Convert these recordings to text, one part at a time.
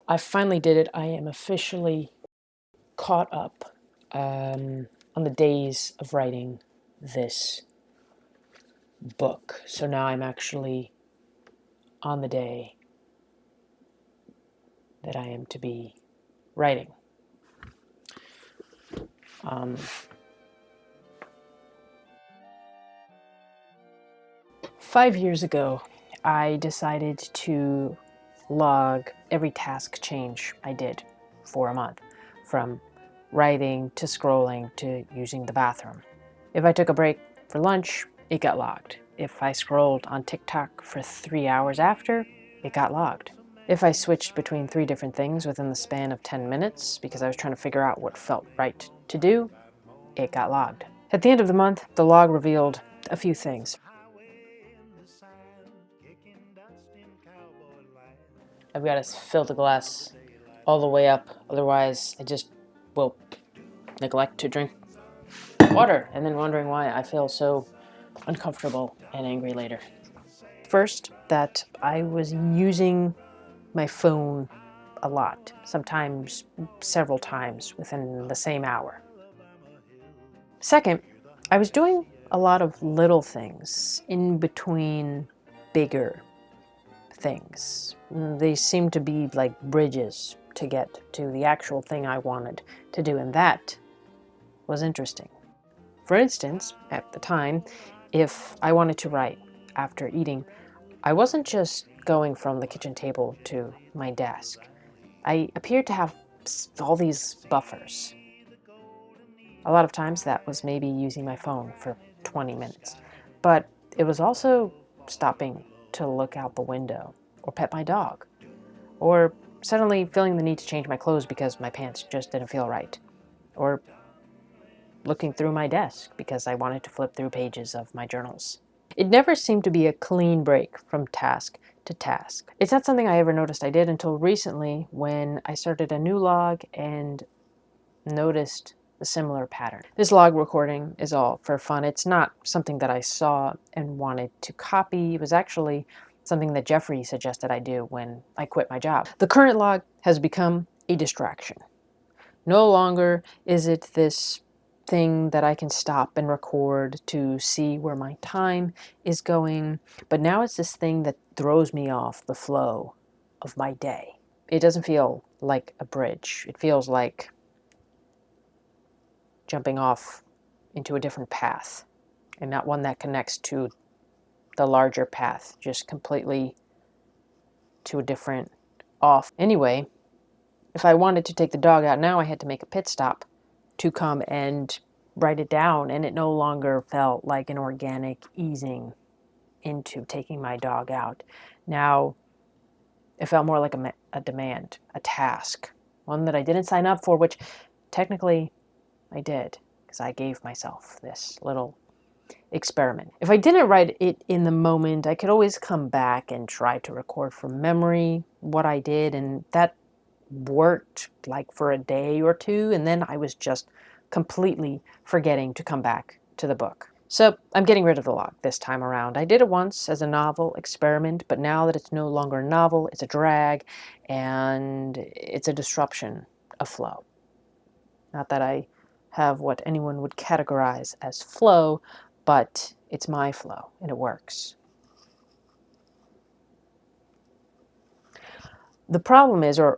I finally did it. I am officially caught up on the days of writing this book. So now I'm actually on the day that I am to be writing. 5 years ago, I decided to log every task change I did for a month, from writing to scrolling to using the bathroom. If I took a break for lunch, it got logged. If I scrolled on TikTok for 3 hours after, it got logged. If I switched between 3 different things within the span of 10 minutes because I was trying to figure out what felt right to do, it got logged. At the end of the month, the log revealed a few things. I've got to fill the glass all the way up, otherwise I just will neglect to drink water, and then wondering why I feel so uncomfortable and angry later. First, that I was using my phone a lot, sometimes several times within the same hour. Second, I was doing a lot of little things in between bigger things. They seemed to be like bridges to get to the actual thing I wanted to do, and that was interesting. For instance, at the time, if I wanted to write after eating, I wasn't just going from the kitchen table to my desk. I appeared to have all these buffers. A lot of times that was maybe using my phone for 20 minutes, but it was also stopping to look out the window or pet my dog, or suddenly feeling the need to change my clothes because my pants just didn't feel right, or looking through my desk because I wanted to flip through pages of my journals. It never seemed to be a clean break from task to task. It's not something I ever noticed I did until recently when I started a new log and noticed a similar pattern. This log recording is all for fun. It's not something that I saw and wanted to copy. It was actually something that Jeffrey suggested I do when I quit my job. The current log has become a distraction. No longer is it this thing that I can stop and record to see where my time is going, but now it's this thing that throws me off the flow of my day. It doesn't feel like a bridge. It feels like jumping off into a different path, and not one that connects to the larger path, just completely to a different off. Anyway, if I wanted to take the dog out now, I had to make a pit stop to come and write it down, and it no longer felt like an organic easing into taking my dog out. Now, it felt more like a demand, a task, one that I didn't sign up for, which technically I did, because I gave myself this little experiment. If I didn't write it in the moment, I could always come back and try to record from memory what I did, and that worked like for a day or two, and then I was just completely forgetting to come back to the book. So I'm getting rid of the log this time around. I did it once as a novel experiment, but now that it's no longer a novel, it's a drag, and it's a disruption of flow. Not that I have what anyone would categorize as flow, but it's my flow, and it works. The problem is, well,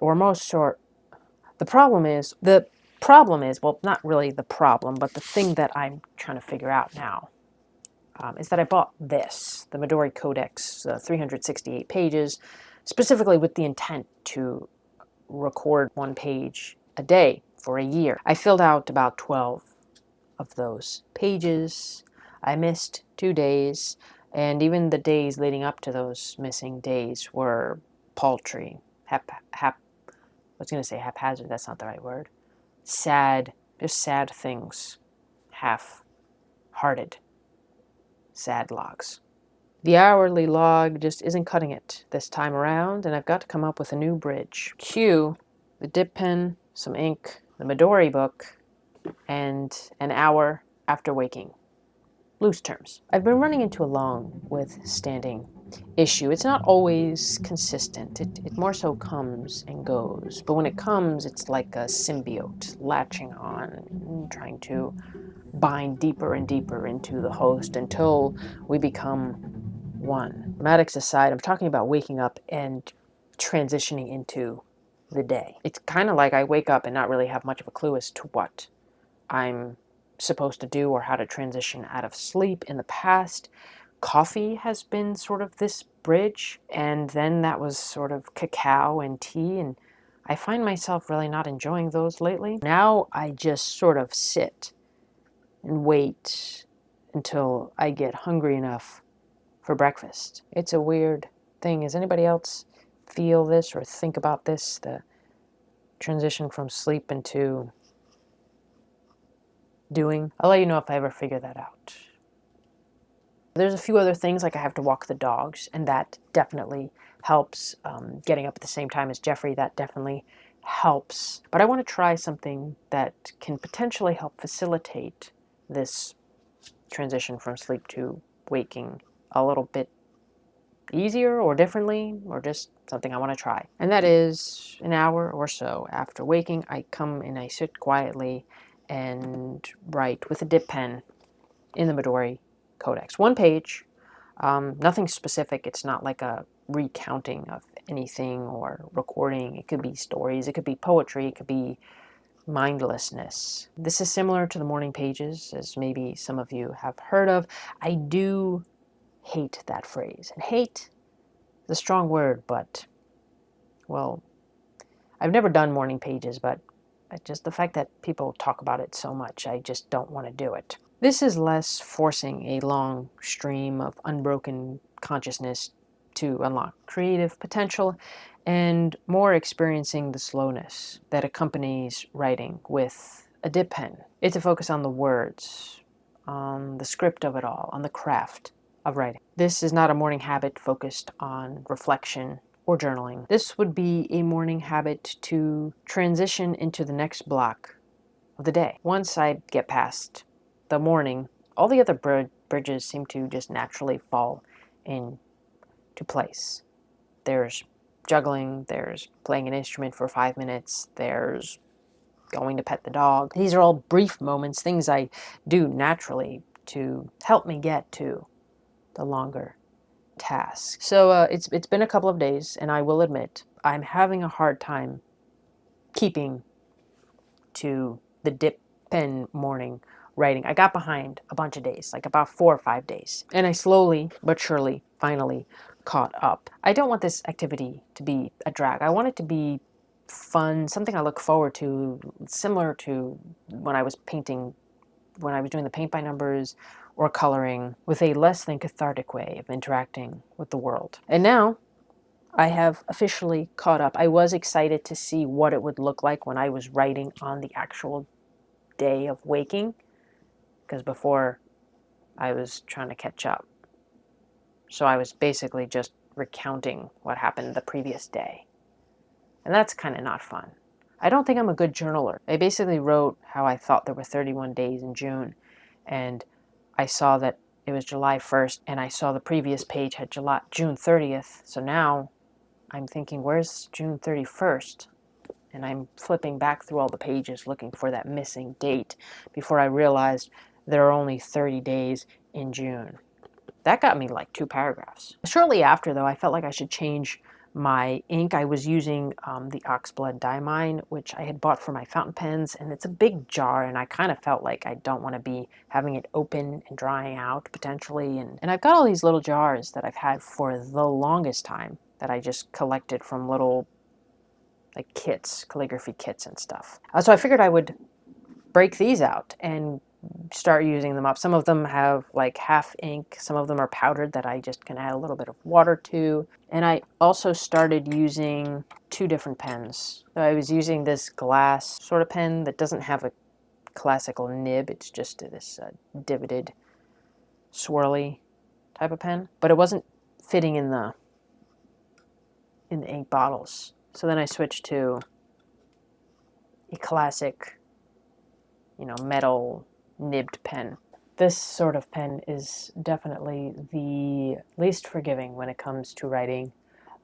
not really the problem, but the thing that I'm trying to figure out now is that I bought this, the Midori Codex, 368 pages, specifically with the intent to record 1 page a day for a year. I filled out about 12 of those pages. I missed 2 days, and even the days leading up to those missing days were paltry, I was going to say haphazard, that's not the right word. Sad, just sad things. Half-hearted. Sad logs. The hourly log just isn't cutting it this time around, and I've got to come up with a new bridge. Cue the dip pen, some ink, the Midori book, and an hour after waking. Loose terms. I've been running into a long with standing issue. It's not always consistent. It more so comes and goes. But when it comes, it's like a symbiote latching on, trying to bind deeper and deeper into the host until we become one. Dramatics aside, I'm talking about waking up and transitioning into the day. It's kind of like I wake up and not really have much of a clue as to what I'm supposed to do or how to transition out of sleep. In the past, coffee has been sort of this bridge, and then that was sort of cacao and tea, and I find myself really not enjoying those lately. Now I just sort of sit and wait until I get hungry enough for breakfast. It's a weird thing. Does anybody else feel this or think about this? The transition from sleep into doing? I'll let you know if I ever figure that out. There's a few other things, like I have to walk the dogs, and that definitely helps. Getting up at the same time as Jeffrey, that definitely helps. But I want to try something that can potentially help facilitate this transition from sleep to waking a little bit easier or differently, or just something I want to try. And that is an hour or so after waking, I come and I sit quietly and write with a dip pen in the Midori Codex. One page, nothing specific. It's not like a recounting of anything or recording. It could be stories, it could be poetry, it could be mindlessness. This is similar to the morning pages, as maybe some of you have heard of. I do hate that phrase. And hate is a strong word, but, well, I've never done morning pages, but just the fact that people talk about it so much, I just don't want to do it. This is less forcing a long stream of unbroken consciousness to unlock creative potential and more experiencing the slowness that accompanies writing with a dip pen. It's a focus on the words, on the script of it all, on the craft of writing. This is not a morning habit focused on reflection or journaling. This would be a morning habit to transition into the next block of the day. Once I get past the morning, all the other bridges seem to just naturally fall into place. There's juggling, there's playing an instrument for 5 minutes, there's going to pet the dog. These are all brief moments, things I do naturally to help me get to the longer task. So it's been a couple of days, and I will admit I'm having a hard time keeping to the dip pen morning writing. I got behind a bunch of days, like about 4 or 5 days, and I slowly but surely finally caught up. I don't want this activity to be a drag. I want it to be fun, something I look forward to, similar to when I was painting, when I was doing the paint by numbers or coloring, with a less than cathartic way of interacting with the world. And now I have officially caught up. I was excited to see what it would look like when I was writing on the actual day of waking, because before I was trying to catch up. So I was basically just recounting what happened the previous day. And that's kind of not fun. I don't think I'm a good journaler. I basically wrote how I thought there were 31 days in June, and I saw that it was July 1st, and I saw the previous page had June 30th. So now I'm thinking, where's June 31st? And I'm flipping back through all the pages looking for that missing date before I realized there are only 30 days in June. That got me like 2 paragraphs. Shortly after, though, I felt like I should change my ink. I was using the Oxblood Diamine, which I had bought for my fountain pens, and it's a big jar, and I kind of felt like I don't want to be having it open and drying out potentially. And I've got all these little jars that I've had for the longest time that I just collected from little like kits, calligraphy kits and stuff. So I figured I would break these out and start using them up. Some of them have like half ink, some of them are powdered that I just can add a little bit of water to. And I also started using 2 different pens. So I was using this glass sort of pen that doesn't have a classical nib, it's just this divoted, swirly type of pen, but it wasn't fitting in the ink bottles. So then I switched to a classic, metal nibbed pen. This sort of pen is definitely the least forgiving when it comes to writing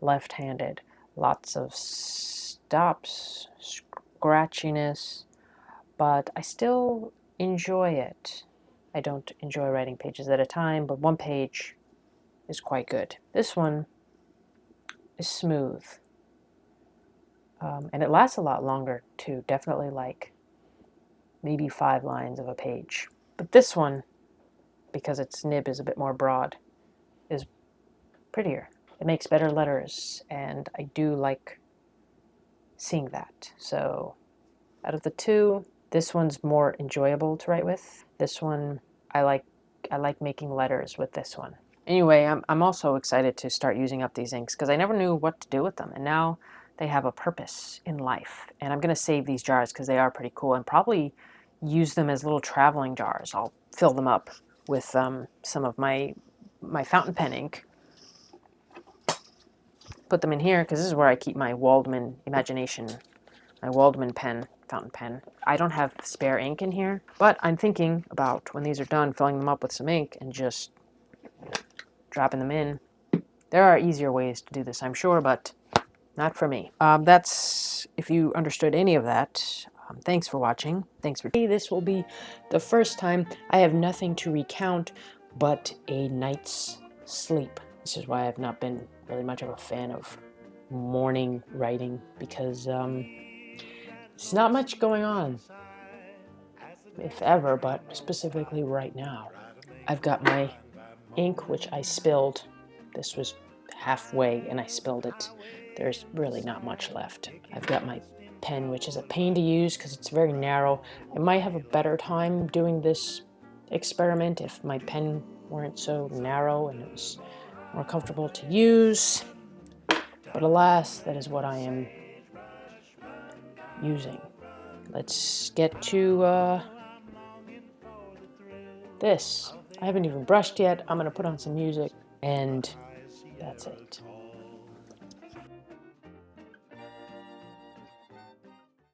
left-handed. Lots of stops, scratchiness, but I still enjoy it. I don't enjoy writing pages at a time, but one page is quite good. This one is smooth, and it lasts a lot longer too. Definitely like maybe 5 lines of a page. But this one, because its nib is a bit more broad, is prettier. It makes better letters, and I do like seeing that. So out of the two, this one's more enjoyable to write with. This one, I like making letters with this one. Anyway, I'm also excited to start using up these inks because I never knew what to do with them, and now they have a purpose in life. And I'm going to save these jars because they are pretty cool, and probably use them as little traveling jars. I'll fill them up with some of my fountain pen ink. Put them in here because this is where I keep my Waldman imagination, my Waldman pen, fountain pen. I don't have spare ink in here, but I'm thinking about when these are done, filling them up with some ink and just dropping them in. There are easier ways to do this, I'm sure, but not for me. That's, if you understood any of that, thanks for watching. Thanks for... This will be the first time I have nothing to recount but a night's sleep. This is why I've not been really much of a fan of morning writing, because there's not much going on, if ever, but specifically right now. I've got my ink, which I spilled. This was halfway and I spilled it. There's really not much left. I've got my pen, which is a pain to use because it's very narrow. I might have a better time doing this experiment if my pen weren't so narrow and it was more comfortable to use. But alas, that is what I am using. Let's get to this. I haven't even brushed yet. I'm gonna put on some music, and that's it.